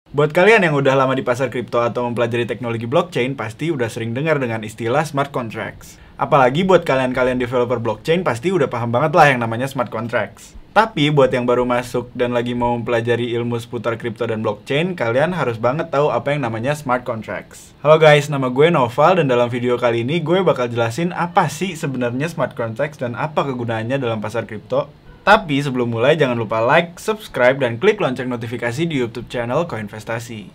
Buat kalian yang udah lama di pasar kripto atau mempelajari teknologi blockchain, pasti udah sering dengar dengan istilah smart contracts. Apalagi buat kalian-kalian developer blockchain, pasti udah paham banget lah yang namanya smart contracts. Tapi buat yang baru masuk dan lagi mau mempelajari ilmu seputar kripto dan blockchain, kalian harus banget tahu apa yang namanya smart contracts. Halo guys, nama gue Noval dan dalam video kali ini gue bakal jelasin apa sih sebenarnya smart contracts dan apa kegunaannya dalam pasar kripto. Tapi sebelum mulai jangan lupa like, subscribe, dan klik lonceng notifikasi di YouTube channel Koinvestasi.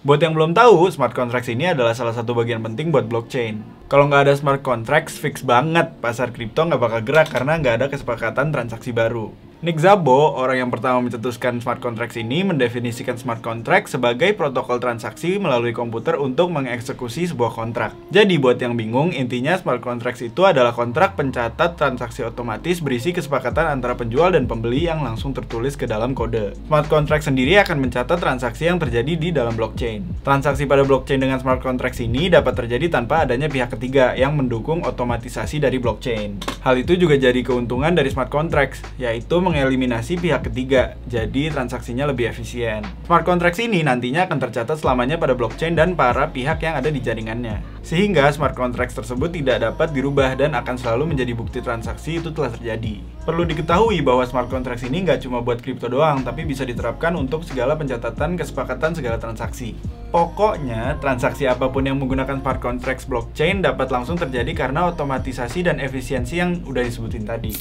Buat yang belum tahu, smart contracts ini adalah salah satu bagian penting buat blockchain. Kalau nggak ada smart contracts, fix banget pasar kripto nggak bakal gerak karena nggak ada kesepakatan transaksi baru. Nick Szabo, orang yang pertama mencetuskan smart contracts ini, mendefinisikan smart contract sebagai protokol transaksi melalui komputer untuk mengeksekusi sebuah kontrak. Jadi buat yang bingung, intinya smart contracts itu adalah kontrak pencatat transaksi otomatis berisi kesepakatan antara penjual dan pembeli yang langsung tertulis ke dalam kode. Smart contract sendiri akan mencatat transaksi yang terjadi di dalam blockchain. Transaksi pada blockchain dengan smart contracts ini dapat terjadi tanpa adanya pihak ketiga yang mendukung otomatisasi dari blockchain. Hal itu juga jadi keuntungan dari smart contracts, yaitu mengeliminasi pihak ketiga, jadi transaksinya lebih efisien. Smart contracts ini nantinya akan tercatat selamanya pada blockchain dan para pihak yang ada di jaringannya. Sehingga smart contracts tersebut tidak dapat dirubah dan akan selalu menjadi bukti transaksi itu telah terjadi. Perlu diketahui bahwa smart contracts ini nggak cuma buat kripto doang, tapi bisa diterapkan untuk segala pencatatan kesepakatan segala transaksi. Pokoknya, transaksi apapun yang menggunakan smart contracts blockchain dapat langsung terjadi karena otomatisasi dan efisiensi yang udah disebutin tadi.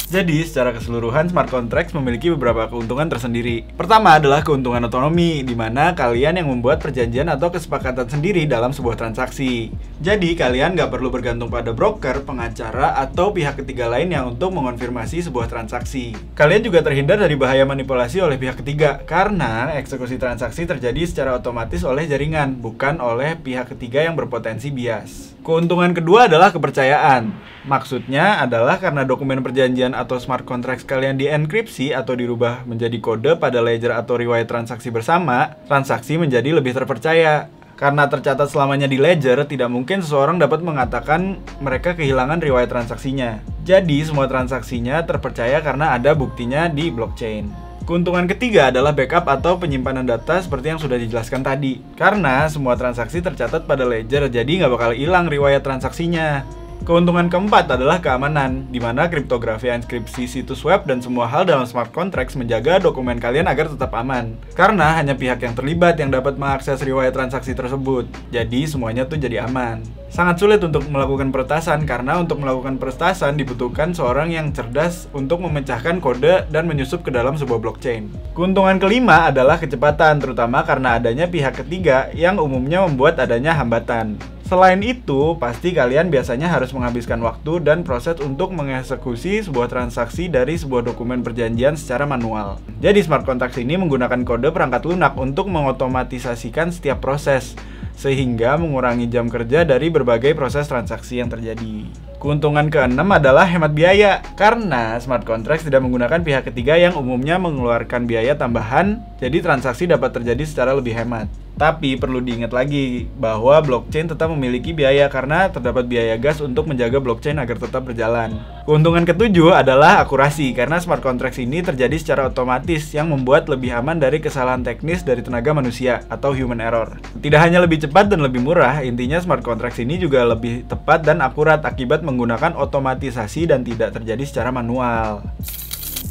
Jadi, secara keseluruhan, smart contracts memiliki beberapa keuntungan tersendiri. Pertama adalah keuntungan otonomi, di mana kalian yang membuat perjanjian atau kesepakatan sendiri dalam sebuah transaksi. Jadi, kalian nggak perlu bergantung pada broker, pengacara, atau pihak ketiga lainnya untuk mengonfirmasi sebuah transaksi. Kalian juga terhindar dari bahaya manipulasi oleh pihak ketiga, karena eksekusi transaksi terjadi secara otomatis oleh jaringan, bukan oleh pihak ketiga yang berpotensi bias. Keuntungan kedua adalah kepercayaan. Maksudnya adalah karena dokumen perjanjian atau smart contracts kalian dienkripsi atau dirubah menjadi kode pada ledger atau riwayat transaksi bersama, transaksi menjadi lebih terpercaya. Karena tercatat selamanya di ledger, tidak mungkin seseorang dapat mengatakan mereka kehilangan riwayat transaksinya. Jadi, semua transaksinya terpercaya karena ada buktinya di blockchain. Keuntungan ketiga adalah backup atau penyimpanan data seperti yang sudah dijelaskan tadi. Karena semua transaksi tercatat pada ledger, jadi nggak bakal hilang riwayat transaksinya. Keuntungan keempat adalah keamanan, di mana kriptografi inskripsi situs web dan semua hal dalam smart contracts menjaga dokumen kalian agar tetap aman. Karena hanya pihak yang terlibat yang dapat mengakses riwayat transaksi tersebut, jadi semuanya tuh jadi aman. Sangat sulit untuk melakukan peretasan karena untuk melakukan peretasan dibutuhkan seorang yang cerdas untuk memecahkan kode dan menyusup ke dalam sebuah blockchain. Keuntungan kelima adalah kecepatan, terutama karena adanya pihak ketiga yang umumnya membuat adanya hambatan. Selain itu, pasti kalian biasanya harus menghabiskan waktu dan proses untuk mengeksekusi sebuah transaksi dari sebuah dokumen perjanjian secara manual. Jadi smart contracts ini menggunakan kode perangkat lunak untuk mengotomatisasikan setiap proses, sehingga mengurangi jam kerja dari berbagai proses transaksi yang terjadi. Keuntungan keenam adalah hemat biaya, karena smart contracts tidak menggunakan pihak ketiga yang umumnya mengeluarkan biaya tambahan, jadi transaksi dapat terjadi secara lebih hemat. Tapi perlu diingat lagi bahwa blockchain tetap memiliki biaya karena terdapat biaya gas untuk menjaga blockchain agar tetap berjalan. Keuntungan ketujuh adalah akurasi, karena smart contracts ini terjadi secara otomatis yang membuat lebih aman dari kesalahan teknis dari tenaga manusia atau human error. Tidak hanya lebih cepat dan lebih murah, intinya smart contracts ini juga lebih tepat dan akurat akibat menggunakan otomatisasi dan tidak terjadi secara manual.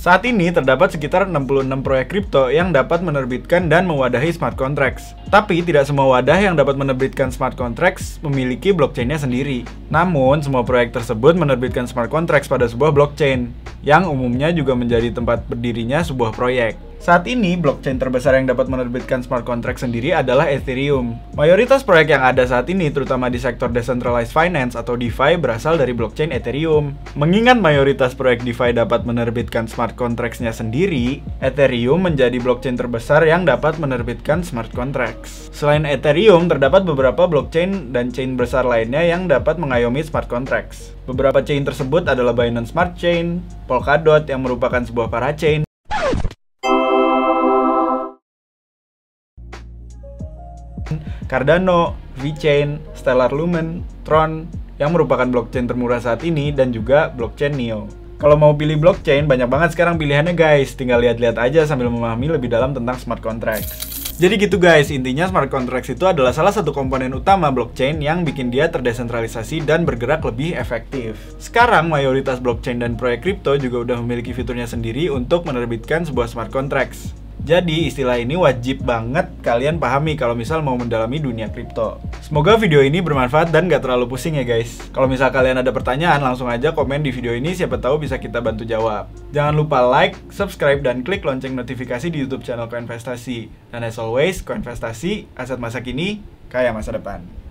Saat ini terdapat sekitar 66 proyek kripto yang dapat menerbitkan dan mewadahi smart contracts. Tapi tidak semua wadah yang dapat menerbitkan smart contracts memiliki blockchainnya sendiri. Namun, semua proyek tersebut menerbitkan smart contracts pada sebuah blockchain, yang umumnya juga menjadi tempat berdirinya sebuah proyek. Saat ini, blockchain terbesar yang dapat menerbitkan smart contract sendiri adalah Ethereum. Mayoritas proyek yang ada saat ini, terutama di sektor decentralized finance atau DeFi, berasal dari blockchain Ethereum. Mengingat mayoritas proyek DeFi dapat menerbitkan smart contracts-nya sendiri, Ethereum menjadi blockchain terbesar yang dapat menerbitkan smart contracts. Selain Ethereum, terdapat beberapa blockchain dan chain besar lainnya yang dapat mengayomi smart contracts. Beberapa chain tersebut adalah Binance Smart Chain, Polkadot yang merupakan sebuah parachain, Cardano, VeChain, Stellar Lumen, Tron, yang merupakan blockchain termurah saat ini, dan juga blockchain Neo. Kalau mau pilih blockchain, banyak banget sekarang pilihannya guys, tinggal lihat-lihat aja sambil memahami lebih dalam tentang smart contracts. Jadi gitu guys, intinya smart contracts itu adalah salah satu komponen utama blockchain yang bikin dia terdesentralisasi dan bergerak lebih efektif. Sekarang mayoritas blockchain dan proyek kripto juga udah memiliki fiturnya sendiri untuk menerbitkan sebuah smart contracts. Jadi istilah ini wajib banget kalian pahami kalau misal mau mendalami dunia kripto. Semoga video ini bermanfaat dan gak terlalu pusing ya guys. Kalau misal kalian ada pertanyaan, langsung aja komen di video ini, siapa tahu bisa kita bantu jawab. Jangan lupa like, subscribe, dan klik lonceng notifikasi di YouTube channel Koinvestasi. Dan as always, Koinvestasi, aset masa kini, kaya masa depan.